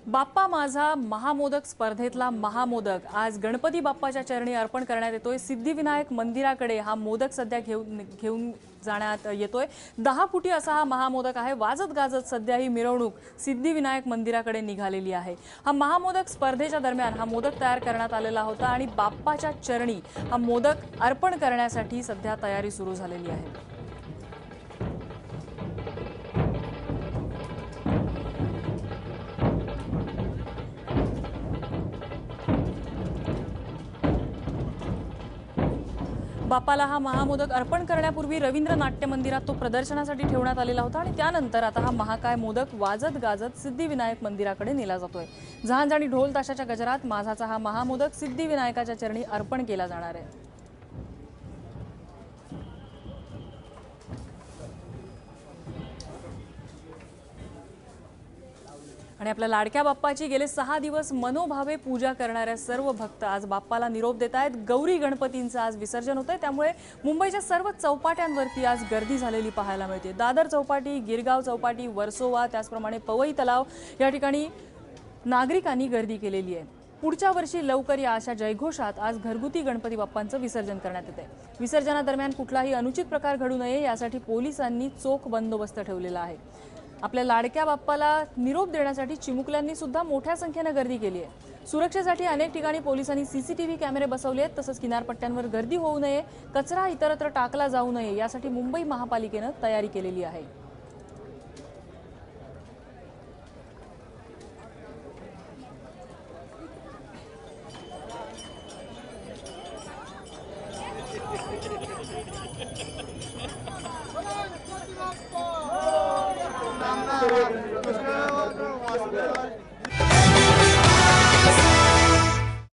बाप्पा माझा महामोदक स्पर्धेतला महामोदक आज गणपती बाप्पाच्या चरणी अर्पण करण्यात येतोय। सिद्धिविनायक मंदिराकडे हा मोदक सध्या घेऊन जाण्यात येतोय। 10 फुटी असा हा महामोदक आहे। वाजत गाजत सध्या ही मिरवणूक सिद्धिविनायक मंदिराकडे निघालेली आहे। हा महामोदक स्पर्धेच्या दरम्यान हा मोदक तयार करण्यात आलेला होता आणि बाप्पाच्या चरणी हा मोदक अर्पण करण्यासाठी सध्या तयारी सुरू झालेली आहे। बाप्पाला हा महामोदक अर्पण करण्यापूर्वी रवींद्र नाट्य मंदिरात तो प्रदर्शनासाठी ठेवण्यात आलेला होता आणि त्यानंतर आता हा महाकाय मोदक वाजत गाजत सिद्धिविनायक मंदिराकडे नेला जातोय। झांज आणि ढोल ताशाच्या गजरात माझाचा हा महामोदक सिद्धिविनायकाच्या चरणी अर्पण केला जाणार आहे। आणि आपल्या लाडक्या बाप्पाची गेले 6 दिवस मनोभावे पूजा करणाऱ्या सर्व भक्त आज बाप्पाला निरोप देत आहेत। गौरी गणपतींचं आज विसर्जन होतंय, त्यामुळे मुंबईच्या सर्व चौपाट्यांवरती आज गर्दी झालेली पाहायला मिळते। दादर चौपाटी, गिरगाव चौपाटी, वर्सोवा, त्याचप्रमाणे पवई तलाव या ठिकाणी नागरिकांनी गर्दी केलेली आहे। पुढच्या वर्षी लवकर या अशा जयघोषात आज घरगुती गणपती बाप्पांचं विसर्जन करण्यात येते। विसर्जनादरम्यान कुठलाही अनुचित प्रकार घडू नये यासाठी पोलिसांनी चोख बंदोबस्त ठेवलेला आहे। आपल्या लाडक्या बाप्पाला निरोप देण्यासाठी चिमुकल्यांनी सुद्धा मोठ्या संख्येने गर्दी केली आहे। सुरक्षेसाठी अनेक ठिकाणी पोलिसांनी सीसीटीव्ही कॅमेरे बसवले आहेत। तसंच किनारपट्ट्यांवर गर्दी होऊ नये, कचरा इतरत्र टाकला जाऊ नये यासाठी मुंबई महापालिकेने तयारी केलेली आहे। Gracias.